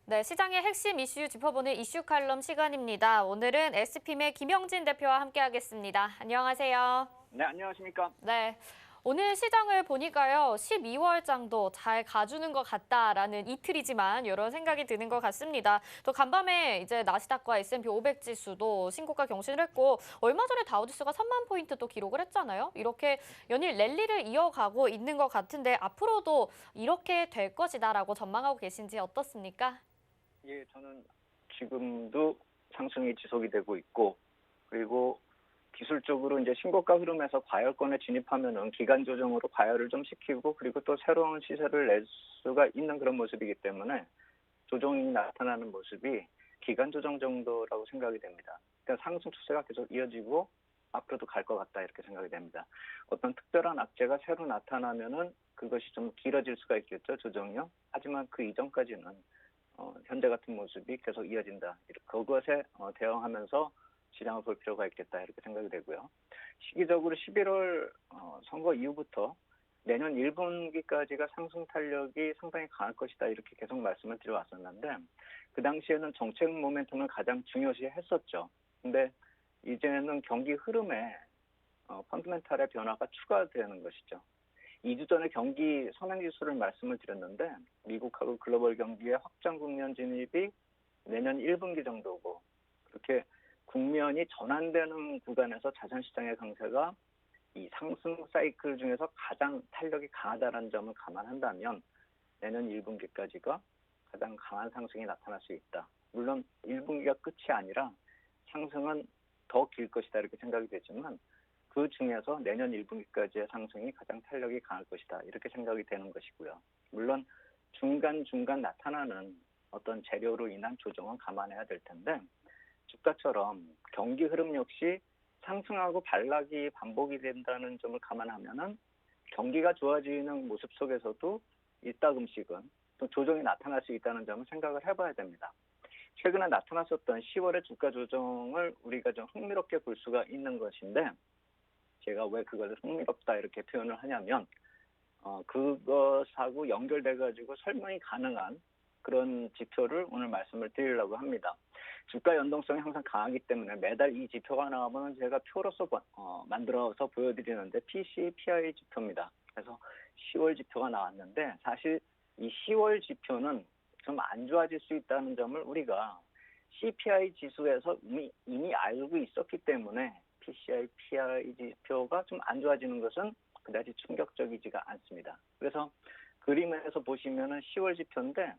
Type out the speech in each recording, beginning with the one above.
네, 시장의 핵심 이슈 짚어보는 이슈 칼럼 시간입니다. 오늘은 SPM의 김영진 대표와 함께하겠습니다. 안녕하세요. 네, 안녕하십니까? 네, 오늘 시장을 보니까요, 12월장도 잘 가주는 것 같다라는 이틀이지만 이런 생각이 드는 것 같습니다. 또 간밤에 이제 나스닥과 S&P 500 지수도 신고가 경신을 했고 얼마 전에 다우지수가 3만 포인트 또 기록을 했잖아요. 이렇게 연일 랠리를 이어가고 있는 것 같은데 앞으로도 이렇게 될 것이다라고 전망하고 계신지 어떻습니까? 예, 저는 지금도 상승이 지속이 되고 있고, 그리고 기술적으로 이제 신고가 흐름에서 과열권에 진입하면은 기간 조정으로 과열을 좀 시키고, 그리고 또 새로운 시세를 낼 수가 있는 그런 모습이기 때문에 조정이 나타나는 모습이 기간 조정 정도라고 생각이 됩니다. 그러니까 상승 추세가 계속 이어지고 앞으로도 갈 것 같다 이렇게 생각이 됩니다. 어떤 특별한 악재가 새로 나타나면은 그것이 좀 길어질 수가 있겠죠, 조정이요. 하지만 그 이전까지는 현재 같은 모습이 계속 이어진다. 그것에 대응하면서 시장을 볼 필요가 있겠다 이렇게 생각이 되고요. 시기적으로 11월 선거 이후부터 내년 1분기까지가 상승 탄력이 상당히 강할 것이다 이렇게 계속 말씀을 드려왔었는데 그 당시에는 정책 모멘텀을 가장 중요시했었죠. 근데 이제는 경기 흐름에 펀드멘탈의 변화가 추가되는 것이죠. 2주 전에 경기 선행지수를 말씀을 드렸는데 미국하고 글로벌 경기의 확장 국면 진입이 내년 1분기 정도고 그렇게 국면이 전환되는 구간에서 자산시장의 강세가 이 상승 사이클 중에서 가장 탄력이 강하다는 점을 감안한다면 내년 1분기까지가 가장 강한 상승이 나타날 수 있다. 물론 1분기가 끝이 아니라 상승은 더 길 것이다 이렇게 생각이 되지만 그 중에서 내년 1분기까지의 상승이 가장 탄력이 강할 것이다. 이렇게 생각이 되는 것이고요. 물론 중간중간 나타나는 어떤 재료로 인한 조정은 감안해야 될 텐데 주가처럼 경기 흐름 역시 상승하고 반락이 반복이 된다는 점을 감안하면은 경기가 좋아지는 모습 속에서도 이따금씩은 또 조정이 나타날 수 있다는 점을 생각을 해봐야 됩니다. 최근에 나타났었던 10월의 주가 조정을 우리가 좀 흥미롭게 볼 수가 있는 것인데 제가 왜 그것을 흥미롭다 이렇게 표현을 하냐면 그것하고 연결돼 가지고 설명이 가능한 그런 지표를 오늘 말씀을 드리려고 합니다. 주가 연동성이 항상 강하기 때문에 매달 이 지표가 나오면 제가 표로서 만들어서 보여드리는데 PCPI 지표입니다. 그래서 10월 지표가 나왔는데 사실 이 10월 지표는 좀 안 좋아질 수 있다는 점을 우리가 CPI 지수에서 이미 알고 있었기 때문에 PCI 지표가 좀 안 좋아지는 것은 그다지 충격적이지가 않습니다. 그래서 그림에서 보시면은 10월 지표인데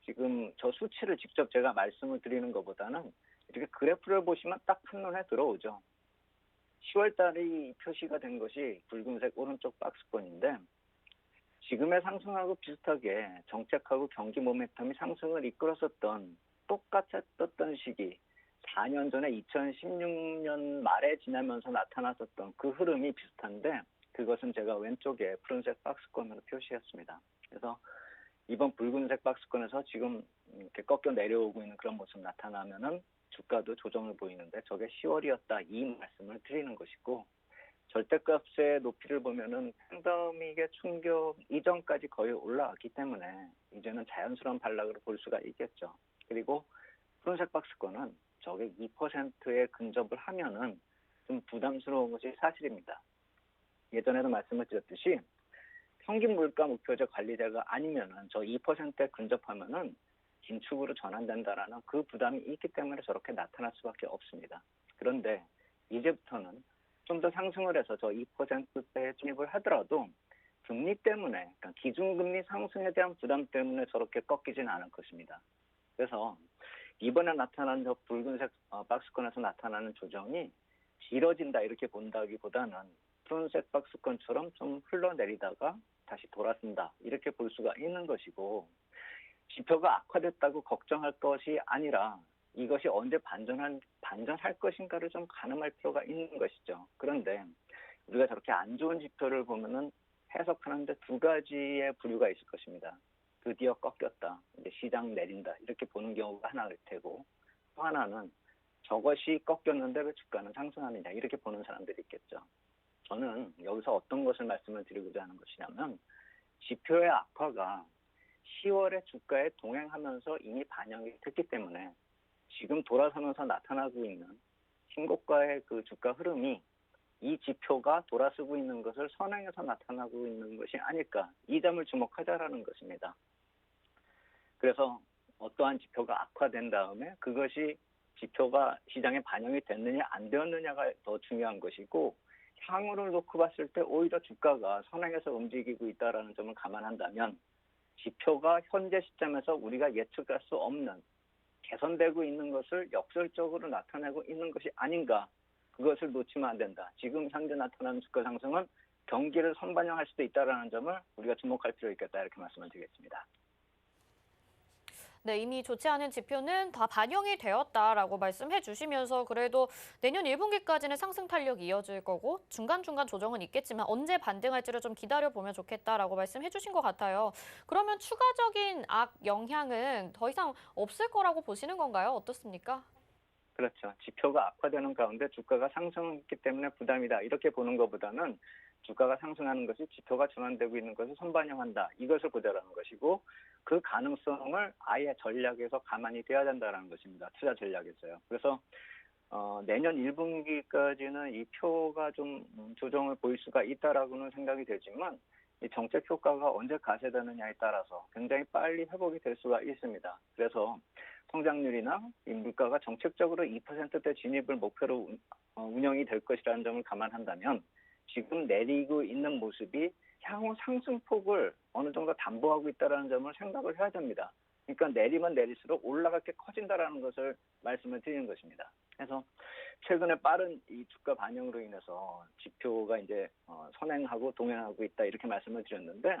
지금 저 수치를 직접 제가 말씀을 드리는 것보다는 이렇게 그래프를 보시면 딱 한눈에 들어오죠. 10월 달이 표시가 된 것이 붉은색 오른쪽 박스권인데 지금의 상승하고 비슷하게 정책하고 경기 모멘텀이 상승을 이끌었었던 똑같았던 시기 4년 전에 2016년 말에 지나면서 나타났었던 그 흐름이 비슷한데 그것은 제가 왼쪽에 푸른색 박스권으로 표시했습니다. 그래서 이번 붉은색 박스권에서 지금 이렇게 꺾여 내려오고 있는 그런 모습 나타나면은 주가도 조정을 보이는데 저게 10월이었다 이 말씀을 드리는 것이고 절대값의 높이를 보면은 팬데믹의 충격 이전까지 거의 올라왔기 때문에 이제는 자연스러운 반락으로 볼 수가 있겠죠. 그리고 푸른색 박스권은 저게 2%에 근접을 하면은 좀 부담스러운 것이 사실입니다. 예전에도 말씀을 드렸듯이 평균 물가 목표제 관리자가 아니면은 저 2%에 근접하면은 긴축으로 전환된다라는 그 부담이 있기 때문에 저렇게 나타날 수밖에 없습니다. 그런데 이제부터는 좀 더 상승을 해서 저 2%대에 진입을 하더라도 금리 때문에, 그러니까 기준금리 상승에 대한 부담 때문에 저렇게 꺾이지는 않을 것입니다. 그래서 이번에 나타난 저 붉은색 박스권에서 나타나는 조정이 길어진다 이렇게 본다기보다는 푸른색 박스권처럼 좀 흘러내리다가 다시 돌아선다 이렇게 볼 수가 있는 것이고 지표가 악화됐다고 걱정할 것이 아니라 이것이 언제 반전할 것인가를 좀 가늠할 필요가 있는 것이죠. 그런데 우리가 저렇게 안 좋은 지표를 보면은 해석하는데 두 가지의 부류가 있을 것입니다. 드디어 꺾였다. 이제 시장 내린다. 이렇게 보는 경우가 하나일 테고 또 하나는 저것이 꺾였는데 왜 주가는 상승하느냐. 이렇게 보는 사람들이 있겠죠. 저는 여기서 어떤 것을 말씀을 드리고자 하는 것이냐면 지표의 악화가 10월에 주가에 동행하면서 이미 반영이 됐기 때문에 지금 돌아서면서 나타나고 있는 신고가의 그 주가 흐름이 이 지표가 돌아서고 있는 것을 선행해서 나타나고 있는 것이 아닐까, 이 점을 주목하자라는 것입니다. 그래서 어떠한 지표가 악화된 다음에 그것이 지표가 시장에 반영이 됐느냐 안 되었느냐가 더 중요한 것이고, 향후를 놓고 봤을 때 오히려 주가가 선행해서 움직이고 있다는 점을 감안한다면 지표가 현재 시점에서 우리가 예측할 수 없는 개선되고 있는 것을 역설적으로 나타내고 있는 것이 아닌가, 그것을 놓치면 안 된다. 지금 현재 나타나는 주가 상승은 경기를 선반영할 수도 있다는 점을 우리가 주목할 필요가 있겠다, 이렇게 말씀을 드리겠습니다. 네, 이미 좋지 않은 지표는 다 반영이 되었다라고 말씀해 주시면서 그래도 내년 1분기까지는 상승 탄력이 이어질 거고 중간중간 조정은 있겠지만 언제 반등할지를 좀 기다려보면 좋겠다라고 말씀해 주신 것 같아요. 그러면 추가적인 악 영향은 더 이상 없을 거라고 보시는 건가요? 어떻습니까? 그렇죠. 지표가 악화되는 가운데 주가가 상승했기 때문에 부담이다, 이렇게 보는 것보다는 주가가 상승하는 것이 지표가 전환되고 있는 것을 선반영한다, 이것을 보자라는 것이고, 그 가능성을 아예 전략에서 가만히 둬야 된다는 것입니다. 투자 전략에서요. 그래서 내년 1분기까지는 이 표가 좀 조정을 보일 수가 있다라고는 생각이 되지만, 이 정책 효과가 언제 가세되느냐에 따라서 굉장히 빨리 회복이 될 수가 있습니다. 그래서 성장률이나 이 물가가 정책적으로 2%대 진입을 목표로 운영이 될 것이라는 점을 감안한다면 지금 내리고 있는 모습이 향후 상승폭을 어느 정도 담보하고 있다는 점을 생각을 해야 됩니다. 그러니까 내리면 내릴수록 올라갈 게 커진다라는 것을 말씀을 드리는 것입니다. 그래서 최근에 빠른 이 주가 반영으로 인해서 지표가 이제 선행하고 동행하고 있다, 이렇게 말씀을 드렸는데,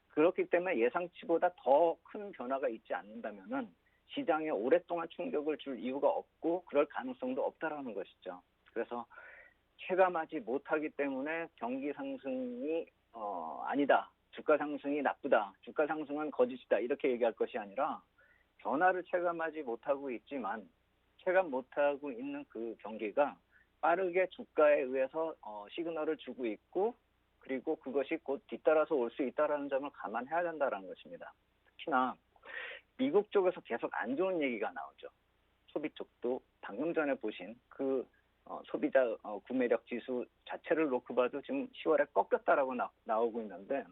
그렇기 때문에 예상치보다 더 큰 변화가 있지 않는다면은 시장에 오랫동안 충격을 줄 이유가 없고 그럴 가능성도 없다라는 것이죠. 그래서 체감하지 못하기 때문에 경기 상승이 아니다, 주가 상승이 나쁘다, 주가 상승은 거짓이다, 이렇게 얘기할 것이 아니라 변화를 체감하지 못하고 있지만 체감 못하고 있는 그 경기가 빠르게 주가에 의해서 시그널을 주고 있고, 그리고 그것이 곧 뒤따라서 올 수 있다는 점을 감안해야 된다는 것입니다. 특히나 미국 쪽에서 계속 안 좋은 얘기가 나오죠. 소비 쪽도 방금 전에 보신 그 소비자 구매력 지수 자체를 놓고 봐도 지금 10월에 꺾였다라고 나오고 있는데,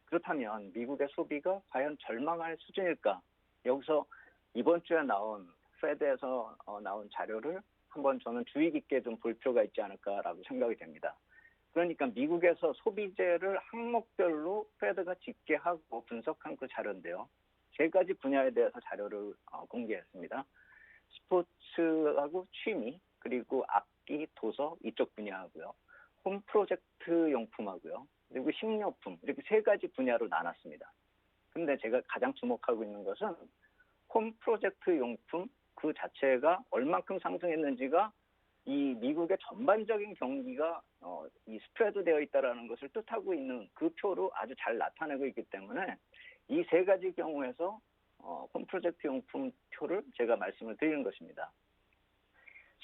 그렇다면 미국의 소비가 과연 절망할 수준일까? 여기서 이번 주에 나온 페드에서 나온 자료를 한번 저는 주의 깊게 좀 볼 필요가 있지 않을까라고 생각이 됩니다. 그러니까 미국에서 소비재를 항목별로 페드가 집계하고 분석한 그 자료인데요. 세 가지 분야에 대해서 자료를 공개했습니다. 스포츠하고 취미, 그리고 악기, 도서, 이쪽 분야하고요. 홈 프로젝트 용품하고요. 그리고 식료품, 이렇게 세 가지 분야로 나눴습니다. 근데 제가 가장 주목하고 있는 것은 홈 프로젝트 용품 그 자체가 얼만큼 상승했는지가 이 미국의 전반적인 경기가 이 스프레드 되어 있다는 것을 뜻하고 있는 그 표로 아주 잘 나타내고 있기 때문에 이 세 가지 경우에서 홈 프로젝트 용품 표를 제가 말씀을 드리는 것입니다.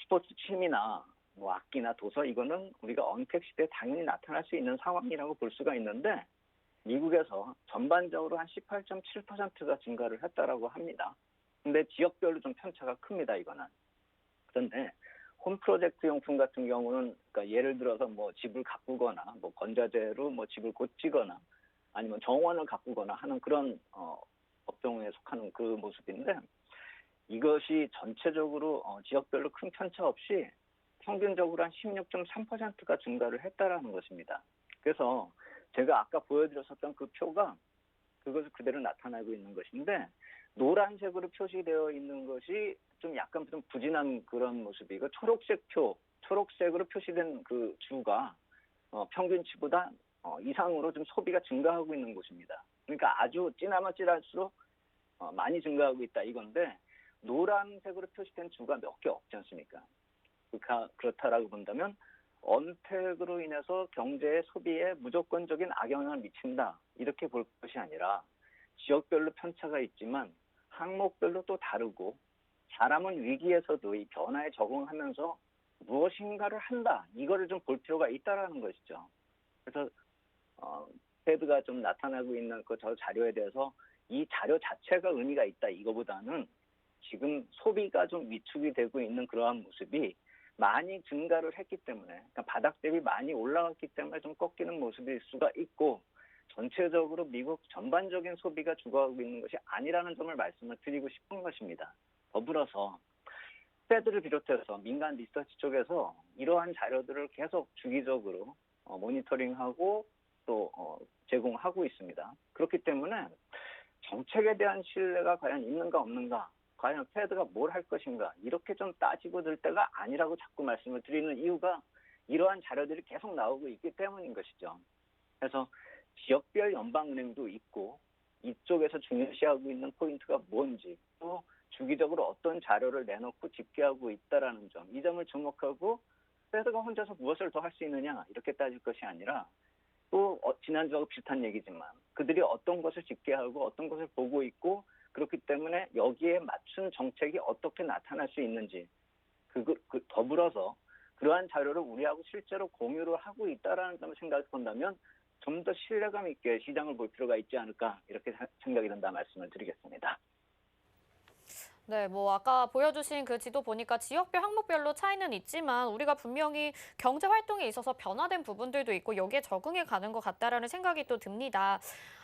스포츠 취미나 뭐 악기나 도서, 이거는 우리가 언택 시대에 당연히 나타날 수 있는 상황이라고 볼 수가 있는데, 미국에서 전반적으로 한 18.7%가 증가를 했다라고 합니다. 근데 지역별로 좀 편차가 큽니다, 이거는. 그런데 홈 프로젝트 용품 같은 경우는, 그러니까 예를 들어서 뭐 집을 가꾸거나 뭐 건자재로 뭐 집을 고치거나 아니면 정원을 가꾸거나 하는 그런 업종에 속하는 그 모습인데, 이것이 전체적으로 지역별로 큰 편차 없이 평균적으로 한 16.3%가 증가를 했다라는 것입니다. 그래서 제가 아까 보여드렸었던 그 표가 그것을 그대로 나타내고 있는 것인데, 노란색으로 표시되어 있는 것이 좀 약간 좀 부진한 그런 모습이고, 초록색으로 표시된 그 주가 평균치보다 이상으로 좀 소비가 증가하고 있는 곳입니다. 그러니까 아주 진하면 진할수록 많이 증가하고 있다, 이건데, 노란색으로 표시된 주가 몇 개 없지 않습니까? 그렇다라고 본다면 언택으로 인해서 경제의 소비에 무조건적인 악영향을 미친다, 이렇게 볼 것이 아니라 지역별로 편차가 있지만 항목별로 또 다르고, 사람은 위기에서도 이 변화에 적응하면서 무엇인가를 한다, 이거를 좀 볼 필요가 있다라는 것이죠. 그래서 페드가 좀 나타나고 있는 그 저 자료에 대해서 이 자료 자체가 의미가 있다 이거보다는 지금 소비가 좀 위축이 되고 있는 그러한 모습이 많이 증가를 했기 때문에, 그러니까 바닥 대비 많이 올라갔기 때문에 좀 꺾이는 모습일 수가 있고, 전체적으로 미국 전반적인 소비가 죽어가고 있는 것이 아니라는 점을 말씀을 드리고 싶은 것입니다. 더불어서 패드를 비롯해서 민간 리서치 쪽에서 이러한 자료들을 계속 주기적으로 모니터링하고 또 제공하고 있습니다. 그렇기 때문에 정책에 대한 신뢰가 과연 있는가 없는가, 과연 패드가 뭘 할 것인가, 이렇게 좀 따지고 들 때가 아니라고 자꾸 말씀을 드리는 이유가 이러한 자료들이 계속 나오고 있기 때문인 것이죠. 그래서 지역별 연방은행도 있고 이쪽에서 중요시하고 있는 포인트가 뭔지, 또 주기적으로 어떤 자료를 내놓고 집계하고 있다라는 점, 이 점을 주목하고 패드가 혼자서 무엇을 더 할 수 있느냐 이렇게 따질 것이 아니라, 또 지난주하고 비슷한 얘기지만 그들이 어떤 것을 집계하고 어떤 것을 보고 있고, 그렇기 때문에 여기에 맞춘 정책이 어떻게 나타날 수 있는지, 더불어서 그러한 자료를 우리하고 실제로 공유를 하고 있다라는 점을 생각해 본다면 좀 더 신뢰감 있게 시장을 볼 필요가 있지 않을까, 이렇게 생각이 든다 말씀을 드리겠습니다. 네, 뭐 아까 보여주신 그 지도 보니까 지역별 항목별로 차이는 있지만 우리가 분명히 경제 활동에 있어서 변화된 부분들도 있고 여기에 적응해 가는 것 같다라는 생각이 또 듭니다.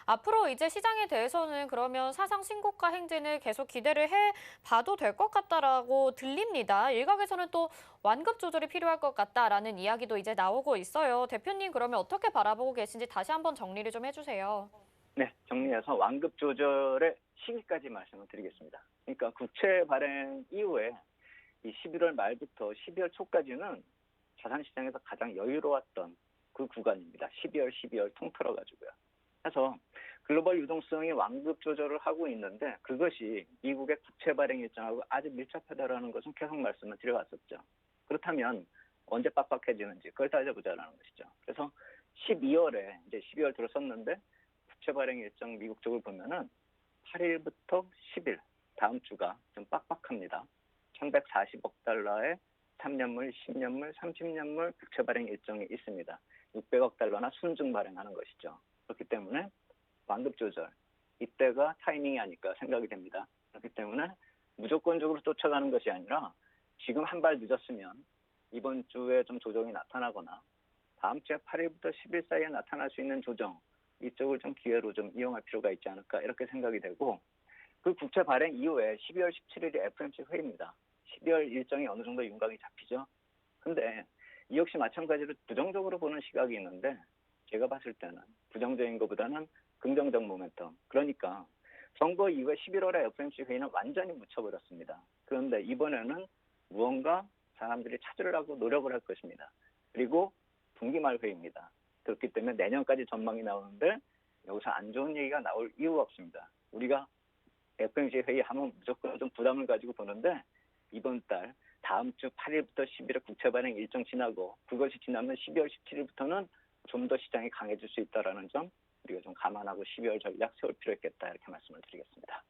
앞으로 이제 시장에 대해서는 그러면 사상 신고가 행진을 계속 기대를 해 봐도 될 것 같다라고 들립니다. 일각에서는 또 완급 조절이 필요할 것 같다라는 이야기도 이제 나오고 있어요. 대표님 그러면 어떻게 바라보고 계신지 다시 한번 정리를 좀 해주세요. 네, 정리해서 완급 조절의 시기까지 말씀을 드리겠습니다. 그러니까 국채 발행 이후에 이 11월 말부터 12월 초까지는 자산시장에서 가장 여유로웠던 그 구간입니다. 12월 통틀어 가지고요. 그래서 글로벌 유동성이 완급 조절을 하고 있는데, 그것이 미국의 국채 발행 일정하고 아주 밀접하다라는 것은 계속 말씀을 드려왔었죠. 그렇다면 언제 빡빡해지는지 그걸 따져보자라는 것이죠. 그래서 12월에 이제 12월 들어섰는데 국채 발행 일정 미국 쪽을 보면은 8일부터 10일 다음 주가 좀 빡빡합니다. 1140억 달러의 3년물, 10년물, 30년물 국채 발행 일정이 있습니다. 600억 달러나 순증 발행하는 것이죠. 그렇기 때문에 완급 조절, 이때가 타이밍이 아닐까 생각이 됩니다. 그렇기 때문에 무조건적으로 쫓아가는 것이 아니라 지금 한 발 늦었으면 이번 주에 좀 조정이 나타나거나 다음 주에 8일부터 10일 사이에 나타날 수 있는 조정, 이쪽을 좀 기회로 좀 이용할 필요가 있지 않을까, 이렇게 생각이 되고, 그 국채 발행 이후에 12월 17일이 FOMC 회의입니다. 12월 일정이 어느 정도 윤곽이 잡히죠. 근데 이 역시 마찬가지로 부정적으로 보는 시각이 있는데, 제가 봤을 때는 부정적인 것보다는 긍정적 모멘텀. 그러니까 선거 이후에 11월에 FOMC 회의는 완전히 묻혀버렸습니다. 그런데 이번에는 무언가 사람들이 찾으려고 노력을 할 것입니다. 그리고 분기 말 회의입니다. 그렇기 때문에 내년까지 전망이 나오는데 여기서 안 좋은 얘기가 나올 이유가 없습니다. 우리가 FOMC 회의하면 무조건 좀 부담을 가지고 보는데, 이번 달 다음 주 8일부터 10일에 국채 발행 일정 지나고 그것이 지나면 12월 17일부터는 좀 더 시장이 강해질 수 있다는 점, 우리가 좀 감안하고 12월 전략 세울 필요 있겠다, 이렇게 말씀을 드리겠습니다.